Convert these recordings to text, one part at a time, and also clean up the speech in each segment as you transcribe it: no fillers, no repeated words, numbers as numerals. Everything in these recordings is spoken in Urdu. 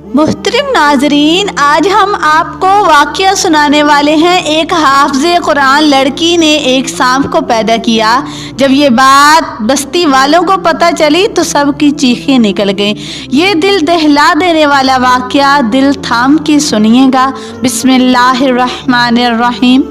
محترم ناظرین، آج ہم آپ کو واقعہ سنانے والے ہیں۔ ایک حافظ قرآن لڑکی نے ایک سانپ کو پیدا کیا۔ جب یہ بات بستی والوں کو پتہ چلی تو سب کی چیخیں نکل گئیں۔ یہ دل دہلا دینے والا واقعہ دل تھام کے سنیے گا۔ بسم اللہ الرحمن الرحیم۔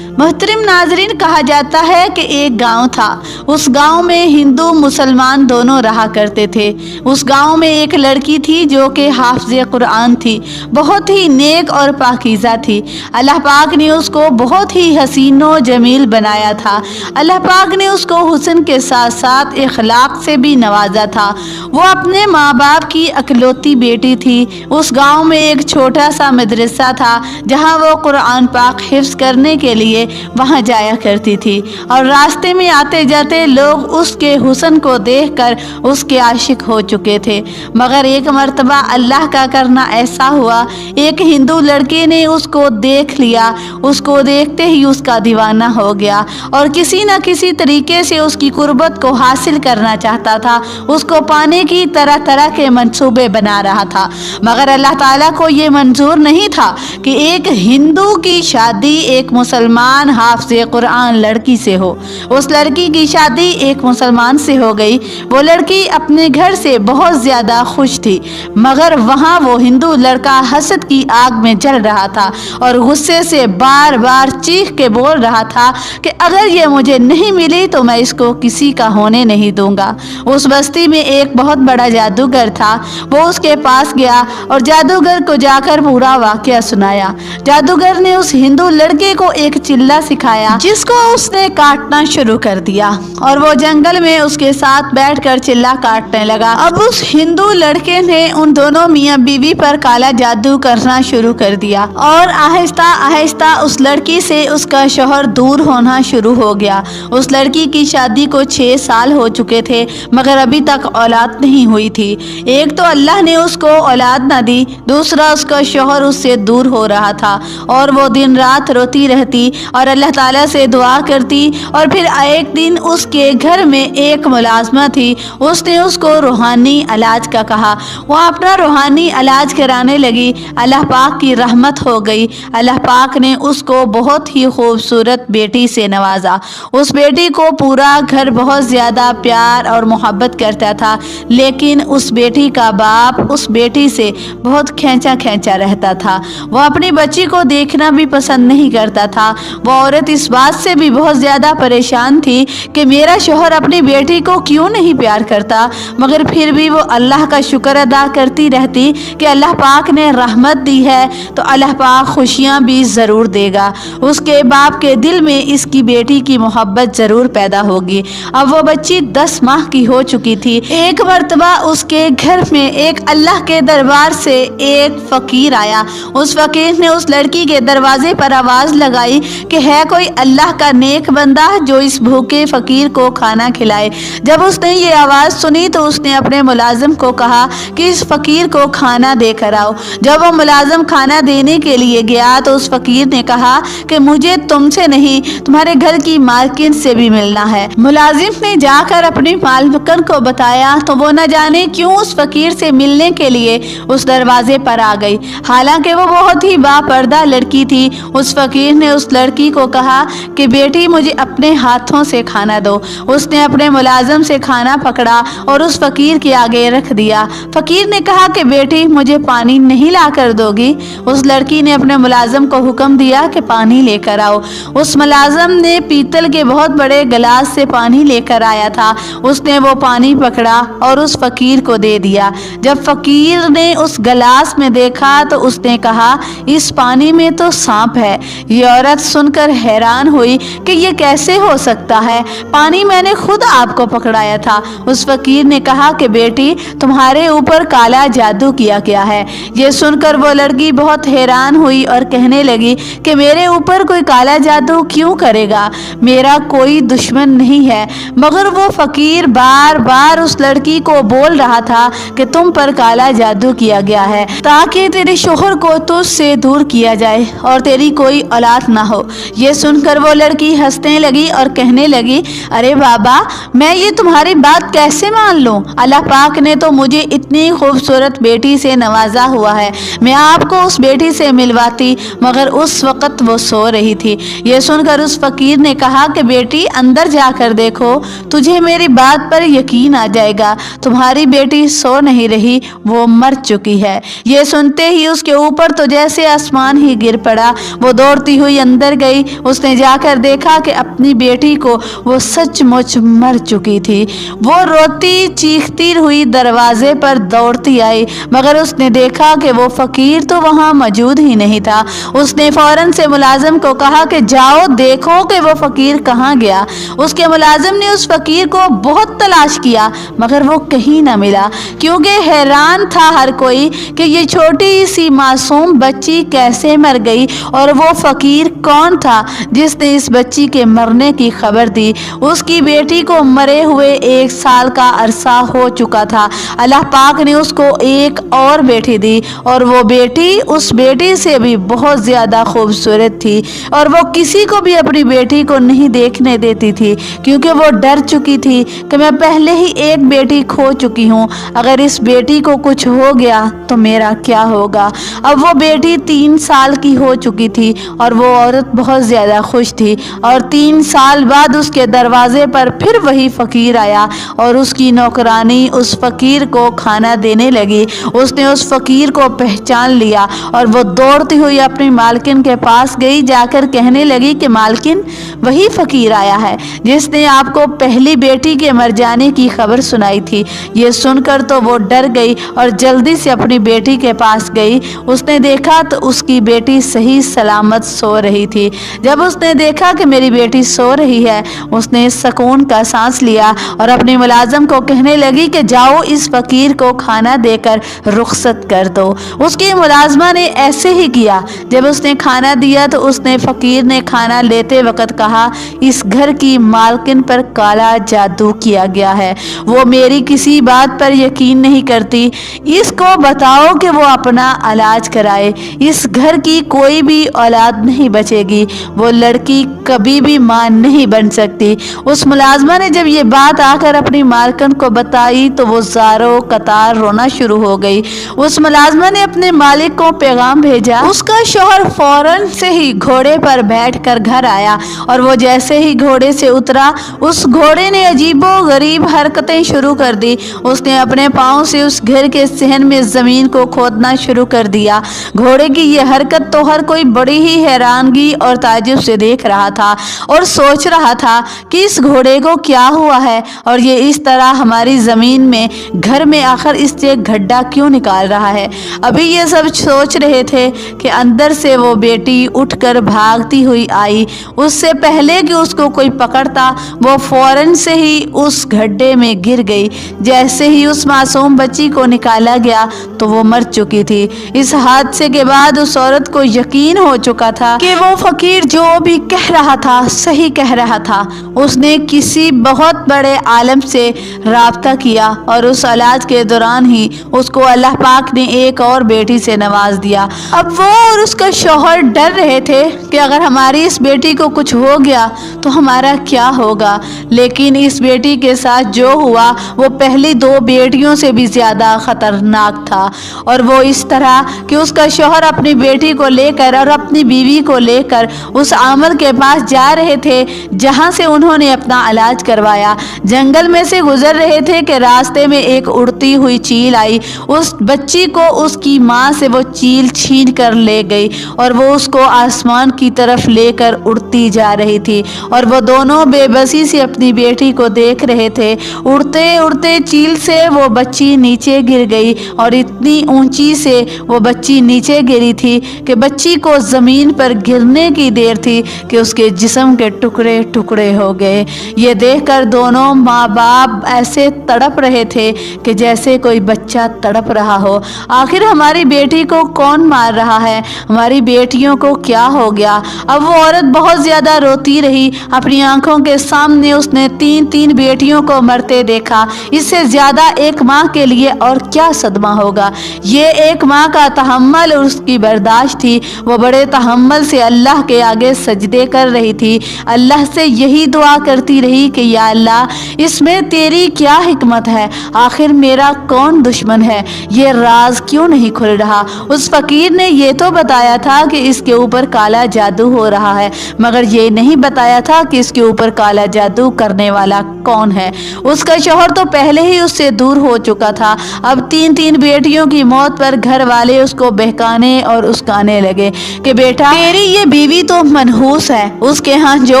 محترم ناظرین، کہا جاتا ہے کہ ایک گاؤں تھا۔ اس گاؤں میں ہندو مسلمان دونوں رہا کرتے تھے۔ اس گاؤں میں ایک لڑکی تھی جو کہ حافظ قرآن تھی، بہت ہی نیک اور پاکیزہ تھی۔ اللہ پاک نے اس کو بہت ہی حسین و جمیل بنایا تھا۔ اللہ پاک نے اس کو حسن کے ساتھ ساتھ اخلاق سے بھی نوازا تھا۔ وہ اپنے ماں باپ کی اکلوتی بیٹی تھی۔ اس گاؤں میں ایک چھوٹا سا مدرسہ تھا جہاں وہ قرآن پاک حفظ کرنے کے لیے وہاں جایا کرتی تھی، اور راستے میں آتے جاتے لوگ اس کے حسن کو دیکھ کر اس کے عاشق ہو چکے تھے۔ مگر ایک مرتبہ اللہ کا کرنا ایسا ہوا، ایک ہندو لڑکے نے اس کو دیکھ لیا۔ اس کو دیکھتے ہی اس کا دیوانہ ہو گیا اور کسی نہ کسی طریقے سے اس کی قربت کو حاصل کرنا چاہتا تھا، اس کو پانے کی طرح طرح کے منصوبے بنا رہا تھا۔ مگر اللہ تعالیٰ کو یہ منظور نہیں تھا کہ ایک ہندو کی شادی ایک مسلمان حافظ قرآن لڑکی سے ہو۔ اس لڑکی کی شادی ایک مسلمان سے ہو گئی۔ وہ لڑکی اپنے گھر سے بہت زیادہ خوش تھی، مگر وہاں وہ ہندو لڑکا حسد کی آگ میں جل رہا تھا اور غصے سے بار بار چیخ کے بول رہا تھا کہ اگر یہ مجھے نہیں ملی تو میں اس کو کسی کا ہونے نہیں دوں گا۔ اس بستی میں ایک بہت بڑا جادوگر تھا۔ وہ اس کے پاس گیا اور جادوگر کو جا کر پورا واقعہ سنایا۔ جادوگر نے اس ہندو لڑکے کو ایک چلہ سکھایا جس کو اس نے کاٹنا شروع کر دیا، اور وہ جنگل میں اس کے ساتھ بیٹھ کر چلہ کاٹنے لگا۔ اب اس ہندو لڑکے نے ان دونوں میاں بیوی پر کالا جادو کرنا شروع کر دیا، اور آہستہ آہستہ اس لڑکی سے اس کا شوہر دور ہونا شروع ہو گیا۔ اس لڑکی کی شادی کو 6 سال ہو چکے تھے، مگر ابھی تک اولاد نہیں ہوئی تھی۔ ایک تو اللہ نے اس کو اولاد نہ دی، دوسرا اس کا شوہر اس سے دور ہو رہا تھا، اور وہ دن رات روتی رہتی اور اللہ تعالیٰ سے دعا کرتی۔ اور پھر ایک دن اس کے گھر میں ایک ملازمہ تھی، اس نے اس کو روحانی علاج کا کہا۔ وہ اپنا روحانی علاج کرانے لگی۔ اللہ پاک کی رحمت ہو گئی۔ اللہ پاک نے اس کو بہت ہی خوبصورت بیٹی سے نوازا۔ اس بیٹی کو پورا گھر بہت زیادہ پیار اور محبت کرتا تھا، لیکن اس بیٹی کا باپ اس بیٹی سے بہت کھینچا کھینچا رہتا تھا۔ وہ اپنی بچی کو دیکھنا بھی پسند نہیں کرتا تھا۔ وہ عورت اس بات سے بھی بہت زیادہ پریشان تھی کہ میرا شوہر اپنی بیٹی کو کیوں نہیں پیار کرتا، مگر پھر بھی وہ اللہ کا شکر ادا کرتی رہتی کہ اللہ پاک نے رحمت دی ہے تو اللہ پاک خوشیاں بھی ضرور دے گا۔ اس کے باپ کے دل میں اس کی بیٹی کی محبت ضرور پیدا ہوگی۔ اب وہ بچی 10 ماہ کی ہو چکی تھی۔ ایک مرتبہ اس کے گھر میں ایک اللہ کے دربار سے ایک فقیر آیا۔ اس فقیر نے اس لڑکی کے دروازے پر آواز لگائی کہ ہے کوئی اللہ کا نیک بندہ جو اس بھوکے فقیر کو کھانا کھلائے۔ جب اس نے یہ آواز سنی تو اس نے اپنے ملازم کو کہا کہ اس فقیر کو کھانا دے کر آؤ۔ جب وہ ملازم کھانا دینے کے لیے گیا تو اس فقیر نے کہا کہ مجھے تم سے نہیں، تمہارے گھر کی مالکن سے بھی ملنا ہے۔ ملازم نے جا کر اپنی مالکن کو بتایا تو وہ نہ جانے کیوں اس فقیر سے ملنے کے لیے اس دروازے پر آ گئی، حالانکہ وہ بہت ہی باپردہ لڑکی تھی۔ اس فقیر نے اس لڑکی کو کہا کہ بیٹی مجھے اپنے ہاتھوں سے کھانا دو۔ اس نے اپنے ملازم سے کھانا پکڑا اور اس فقیر کے آگے رکھ دیا۔ فقیر نے کہا کہ بیٹی مجھے پانی نہیں لا کر دو گی؟ اس لڑکی نے اپنے ملازم کو حکم دیا کہ پانی لے کر آؤ۔ اس ملازم نے پیتل کے بہت بڑے گلاس سے پانی لے کر آیا تھا۔ اس نے وہ پانی پکڑا اور اس فقیر کو دے دیا۔ جب فقیر نے اس گلاس میں دیکھا تو اس نے کہا اس پانی میں تو سانپ ہے۔ یہ عورت سن کر حیران ہوئی کہ یہ کیسے ہو سکتا ہے، پانی میں نے خود آپ کو پکڑایا تھا۔ اس فقیر نے کہا کہ بیٹی تمہارے اوپر کالا جادو کیا گیا ہے۔ یہ سن کر وہ لڑکی بہت حیران ہوئی اور کہنے لگی کہ میرے اوپر کوئی کالا جادو کیوں کرے گا، میرا کوئی دشمن نہیں ہے۔ مگر وہ فقیر بار بار اس لڑکی کو بول رہا تھا کہ تم پر کالا جادو کیا گیا ہے تاکہ تیرے شوہر کو تجھ سے دور کیا جائے اور تیری کوئی اولاد نہ ہو۔ یہ سن کر وہ لڑکی ہنسنے لگی اور کہنے لگی ارے بابا میں یہ تمہاری بات کیسے مان لوں؟ اللہ پاک نے تو مجھے اتنی خوبصورت بیٹی سے نوازا ہوا ہے، میں آپ کو اس بیٹی سے ملواتی، مگر اس وقت وہ سو رہی تھی۔ یہ سن کر اس فقیر نے کہا کہ بیٹی اندر جا کر دیکھو، تجھے میری بات پر یقین آ جائے گا، تمہاری بیٹی سو نہیں رہی، وہ مر چکی ہے۔ یہ سنتے ہی اس کے اوپر تو جیسے آسمان ہی گر پڑا۔ وہ دوڑتی ہوئی اندر گئی، اس نے جا کر دیکھا کہ اپنی بیٹی کو وہ سچ مچ مر چکی تھی۔ وہ روتی چیختی ہوئی دروازے پر دوڑتی آئی، مگر اس نے دیکھا کہ وہ فقیر تو وہاں موجود ہی نہیں تھا۔ اس نے فوراً سے ملازم کو کہا کہ جاؤ دیکھو کہ وہ فقیر کہاں گیا۔ اس کے ملازم نے اس فقیر کو بہت تلاش کیا، مگر وہ کہیں نہ ملا، کیونکہ حیران تھا ہر کوئی کہ یہ چھوٹی سی معصوم بچی کیسے مر گئی اور وہ فقیر کون تھا جس نے اس بچی کے مرنے کی خبر دی۔ اس کی بیٹی کو مرے ہوئے 1 سال کا عرصہ ہو چکا تھا۔ اللہ پاک نے اس کو ایک اور بیٹی دی، اور وہ بیٹی اس بیٹی سے بھی بہت زیادہ خوبصورت تھی، اور وہ کسی کو بھی اپنی بیٹی کو نہیں دیکھنے دیتی تھی، کیونکہ وہ ڈر چکی تھی کہ میں پہلے ہی ایک بیٹی کھو چکی ہوں، اگر اس بیٹی کو کچھ ہو گیا تو میرا کیا ہوگا۔ اب وہ بیٹی 3 سال کی ہو چکی تھی، اور وہ عورت بہت زیادہ خوش تھی، اور 3 سال بعد اس کے دروازے پر پھر وہی فقیر آیا، اور اس کی نوکرانی اس فقیر کو کھانا دینے لگی۔ اس نے اس فقیر کو پہچان لیا، اور وہ دوڑتی ہوئی اپنی مالکن کے پاس گئی، جا کر کہنے لگی کہ مالکن وہی فقیر آیا ہے جس نے آپ کو پہلی بیٹی کے مر جانے کی خبر سنائی تھی۔ یہ سن کر تو وہ ڈر گئی اور جلدی سے اپنی بیٹی کے پاس گئی۔ اس نے دیکھا تو اس کی بیٹی صحیح سلامت سو رہی تھی۔ جب اس نے دیکھا کہ میری بیٹی سو رہی ہے، اس نے سکون کا سانس لیا اور اپنے ملازم کو کہنے لگی کہ جاؤ اس فقیر کو کھانا دے کر رخصت کر دو۔ اس کی ملازمہ نے ایسے ہی کیا۔ جب اس نے کھانا دیا تو اس نے فقیر نے کھانا لیتے وقت کہا اس گھر کی مالکن پر کالا جادو کیا گیا ہے، وہ میری کسی بات پر یقین نہیں کرتی، اس کو بتاؤ کہ وہ اپنا علاج کرائے، اس گھر کی کوئی بھی اولاد نہیں بچے گی، وہ لڑکی کبھی بھی ماں نہیں بن سکتی۔ اس ملازمہ نے جب یہ بات آ کر اپنی مالکن کو بتائی تو وہ زاروں قطار رونا شروع ہو گئی۔ اس ملازمہ نے اپنے مالک کو پیغام بھیجا۔ اس کا شوہر فوراً سے ہی گھوڑے پر بیٹھ کر گھر آیا، اور وہ جیسے ہی گھوڑے سے اترا، اس گھوڑے نے عجیب و غریب حرکتیں شروع کر دی۔ اس نے اپنے پاؤں سے اس گھر کے صحن میں زمین کو کھودنا شروع کر دیا۔ گھوڑے کی یہ حرکت تو ہر کوئی بڑی ہی حیرانگی اور تعجب سے دیکھ رہا تھا، اور سوچ رہا تھا کہ اس گھوڑے کو کیا ہوا ہے، اور یہ اس طرح ہماری زمین میں گھر میں آخر اس سے گڈھا کیوں نکال رہا ہے۔ ابھی یہ سب سوچ رہے تھے کہ اندر سے وہ بیٹی اٹھ کر بھاگتی ہوئی آئی۔ اس سے پہلے کہ اس کو کوئی پکڑتا، وہ فوراً سے ہی اس گڈھے میں گر گئی۔ جیسے ہی اس معصوم بچی کو نکالا گیا تو وہ مر چکی تھی۔ اس حادثے کے بعد اس عورت کو یقین ہو چکا تھا کہ وہ فقیر جو بھی کہہ رہا تھا صحیح کہہ رہا تھا۔ اس نے کسی بہت بڑے عالم سے رابطہ کیا، اور اس علاج کے دوران ہی اس کو اللہ پاک نے ایک اور بیٹی سے نواز دیا۔ اب وہ اور اس کا شوہر ڈر رہے تھے کہ اگر ہماری اس بیٹی کو کچھ ہو گیا تو ہمارا کیا ہوگا، لیکن اس بیٹی کے ساتھ جو ہوا وہ پہلی 2 بیٹیوں سے بھی زیادہ خطرناک تھا، اور وہ اس طرح کہ اس کا شوہر اپنی بیٹی کو لے کر اور اپنی بیوی کو لے کر اس عامل کے پاس جا رہے تھے جہاں سے انہوں نے اپنا علاج کروایا۔ جنگل میں سے گزر رہے تھے کہ راستے میں ایک اڑتی ہوئی چیل آئی۔ اس بچی کو اس کی ماں سے وہ چیل چھین کر لے گئی، اور وہ اس کو آسمان کی طرف لے کر اڑتی جا رہی تھی، اور وہ دونوں بے بسی سے اپنی بیٹی کو دیکھ رہے تھے۔ اڑتے اڑتے چیل سے وہ بچی نیچے گر گئی، اور اتنی اونچی سے وہ بچی نیچے گری تھی کہ بچی کو زمین پر گرنے کی دیر تھی کہ اس کے جسم کے ٹکڑے ٹکڑے ہو گئے۔ یہ دیکھ کر دونوں ماں باپ ایسے تڑپ رہے تھے کہ جیسے کوئی بچہ تڑپ رہا ہو۔ آخر ہماری بیٹی کو کون مار رہا ہے؟ ہماری بیٹیوں کو کیا ہو گیا؟ اب وہ عورت بہت زیادہ روتی رہی۔ اپنی آنکھوں کے سامنے اس نے 3 بیٹیوں کو مرتے دیکھا۔ اس سے زیادہ ایک ماں کے لیے اور کیا صدمہ ہوگا۔ یہ ایک ماں کا تحمل اور اس کی برداشت تھی۔ وہ بڑے تحمل سے اللہ کے آگے سجدے کر رہی تھی، اللہ سے یہی دعا کرتی رہی کہ یا اللہ اس میں تیری کیا حکمت ہے، آخر میرا کون دشمن ہے، یہ راز کیوں نہیں کھل رہا۔ اس فقیر نے یہ تو بتایا تھا کہ اس کے اوپر کالا جادو ہو رہا ہے، مگر یہ نہیں بتایا تھا کہ اس کے اوپر کالا جادو کرنے والا کون ہے۔ اس کا شوہر تو پہلے ہی اس سے دور ہو چکا تھا، اب 3 بیٹیوں کی موت پر گھر والے اس کو بہکانے اور اسکانے لگے کہ بیٹا تیری یہ بیوی تو منحوس ہے، اس کے ہاں جو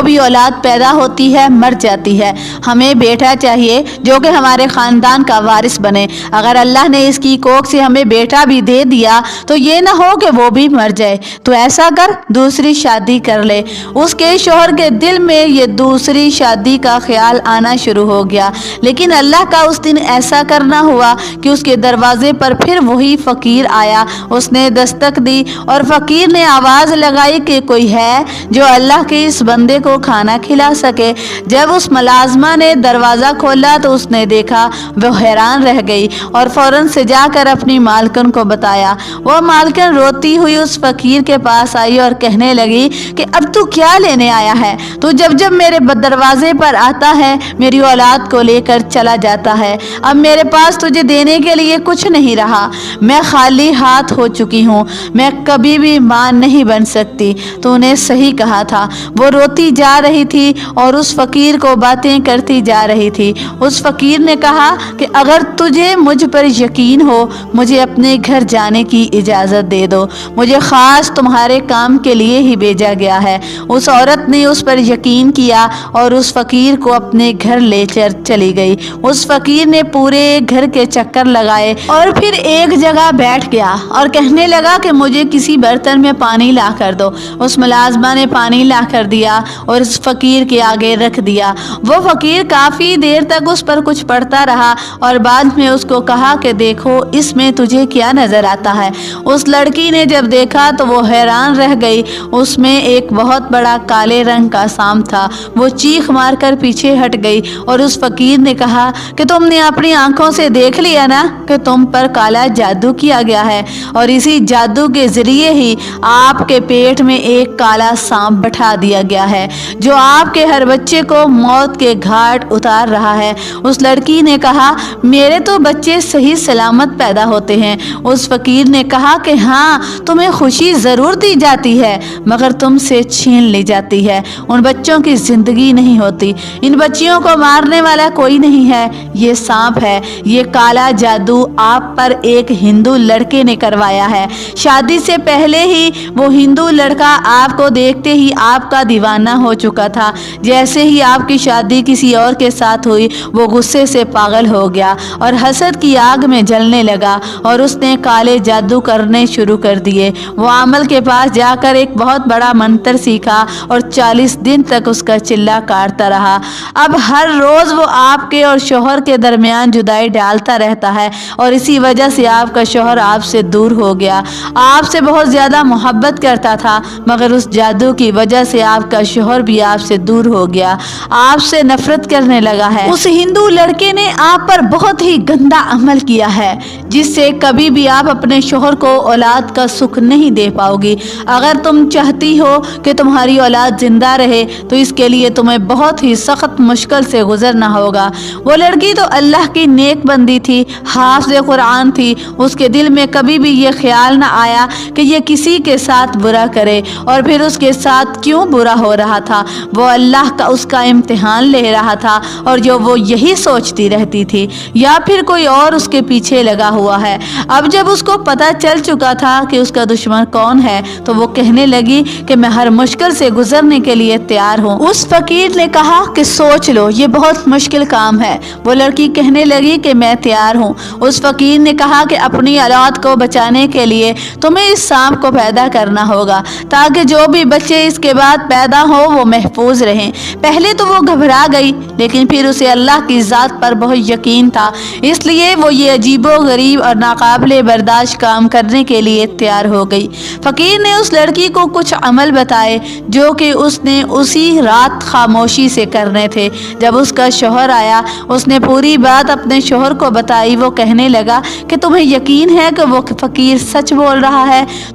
بھی اولاد پیدا ہوتی ہے مر جاتی ہے، ہمیں بیٹا چاہیے جو کہ ہمارے خاندان کا وارث بنے، اگر اللہ نے اس کی کوکھ سے ہمیں بیٹا بھی دے دیا تو یہ نہ ہو کہ وہ بھی مر جائے، تو ایسا کر دوسری شادی کر لے۔ اس کے شوہر کے دل میں یہ دوسری شادی کا خیال آنا شروع ہو گیا، لیکن اللہ کا اس دن ایسا کرنا ہوا کہ اس کے دروازے پر پھر وہی فقیر آیا۔ اس نے دستک دی اور فقیر نے آواز لگائی کہ کوئی ہے جو اللہ کے اس بندے کو کھانا کھلا سکے۔ جب اس ملازمہ نے دروازہ کھولا تو اس نے دیکھا، وہ حیران رہ گئی اور فوراً سے جا کر اپنی مالکن کو بتایا۔ وہ مالکن روتی ہوئی اس فقیر کے پاس آئی اور کہنے لگی کہ اب تو کیا لینے آیا ہے؟ تو جب میرے دروازے پر آتا ہے میری اولاد کو لے کر چلا جاتا ہے، اب میرے پاس تجھے دینے کے لیے کچھ نہیں رہا، میں خالی ہاتھ ہو چکی ہوں، میں کبھی بھی ماں نہیں بن سکتی۔ تو نے صحیح کہا تھا۔ وہ روتی جا رہی تھی اور اس فقیر کو باتیں کرتی جا رہی تھی۔ اس فقیر نے کہا کہ اگر تجھے مجھ پر یقین ہو مجھے اپنے گھر جانے کی اجازت دے دو، مجھے خاص تمہارے کام کے لیے ہی بھیجا گیا ہے۔ اس عورت نے اس پر یقین کیا اور اس فقیر کو اپنے گھر لے کر چلی گئی۔ اس فقیر نے پورے گھر کے چکر لگائے اور پھر ایک جگہ بیٹھ گیا اور کہنے لگا کہ مجھے کسی برتن میں پانی لا کر دو۔ اس ملازمہ نے پانی لا کر دیا اور اس فقیر کے آگے رکھ دیا۔ وہ فقیر کافی دیر تک اس پر کچھ پڑھتا رہا اور بعد میں اس کو کہا کہ دیکھو اس میں تجھے کیا نظر آتا ہے۔ اس لڑکی نے جب دیکھا تو وہ حیران رہ گئی، اس میں ایک بہت بڑا کالے رنگ کا سانپ تھا۔ وہ چیخ مار کر پیچھے ہٹ گئی اور اس فقیر نے کہا کہ تم نے اپنی آنکھوں سے دیکھ لیا نا کہ تم پر کالا جادو کیا گیا ہے، اور اسی جادو کے ذریعے ہی آپ کے پیٹ میں ایک کالا سانپ بٹھا دیا گیا ہے جو آپ کے ہر بچے کو موت کے گھاٹ اتار رہا ہے۔ اس لڑکی نے کہا میرے تو بچے صحیح سلامت پیدا ہوتے ہیں۔ اس فقیر نے کہا کہ ہاں تمہیں خوشی ضرور دی جاتی ہے مگر تم سے چھین لی جاتی ہے، ان بچوں کی زندگی نہیں ہوتی، ان بچیوں کو مارنے والا کوئی نہیں ہے، یہ سانپ ہے، یہ کالا جادو آپ پر ایک ہندو لڑکے نے کروایا ہے۔ شادی سے پہلے ہی وہ ہندو لڑکا آپ کو دیکھتے ہی آپ کا دیوانہ ہو چکا تھا، جیسے ہی آپ کی شادی کسی اور کے ساتھ ہوئی وہ غصے سے پاگل ہو گیا اور حسد کی آگ میں جلنے لگا اور اس نے کالے جادو کرنے شروع کر دیے۔ وہ عامل کے پاس جا کر ایک بہت بڑا منتر سیکھا اور 40 دن تک اس کا چلہ کاٹتا رہا۔ اب ہر روز وہ آپ کے اور شوہر کے درمیان جدائی ڈالتا رہتا ہے اور اسی وجہ سے آپ کا شوہر آپ سے دور ہو گیا۔ آپ سے بہت زیادہ محبت کرتا تھا مگر اس جادو کی وجہ سے آپ کا شوہر بھی آپ سے دور ہو گیا، آپ سے نفرت کرنے لگا ہے۔ اس ہندو لڑکے نے آپ پر بہت ہی گندا عمل کیا ہے جس سے کبھی بھی آپ اپنے شوہر کو اولاد کا سکھ نہیں دے پاؤ گی۔ اگر تم چاہتی ہو کہ تمہاری اولاد زندہ رہے تو اس کے لیے تمہیں بہت ہی سخت مشکل سے گزرنا ہوگا۔ وہ لڑکی تو اللہ کی نیک بندی تھی، حافظ قرآن تھی، اس کے دل میں کبھی بھی یہ خیال نہ آیا کہ یہ کسی کے ساتھ برا کرے، اور پھر اس کے ساتھ کیوں برا ہو رہا تھا؟ وہ اللہ کا اس کا امتحان لے رہا تھا اور جو وہ یہی سوچتی رہتی تھی یا پھر کوئی اور اس کے پیچھے لگا ہوا ہے۔ اب جب اس کو پتہ چل چکا تھا کہ اس کا دشمن کون ہے تو وہ کہنے لگی کہ میں ہر مشکل سے گزرنے کے لیے تیار ہوں۔ اس فقیر نے کہا کہ سوچ لو، یہ بہت مشکل کام ہے۔ وہ لڑکی کہنے لگی کہ میں تیار ہوں۔ اس فقیر نے کہا کہ اپنی اولاد کو بچانے کے لیے تمہیں اس سانپ کو پیدا کرنا ہوگا تاکہ جو بھی بچے اس کے بعد پیدا ہو وہ محفوظ رہیں۔ پہلے تو وہ گھبرا گئی لیکن پھر اسے اللہ کی ذات پر بہت یقین تھا، اس لیے وہ یہ عجیب و غریب اور ناقابل برداشت کام کرنے کے لیے تیار ہو گئی۔ فقیر نے اس لڑکی کو کچھ عمل بتائے جو کہ اس نے اسی رات خاموشی سے کرنے تھے۔ جب اس کا شوہر آیا اس نے پوری بات اپنے شوہر کو بتائی۔ وہ کہنے لگا کہ تمہیں یقین ہے کہ وہ فقیر سچ بول رہا ہے؟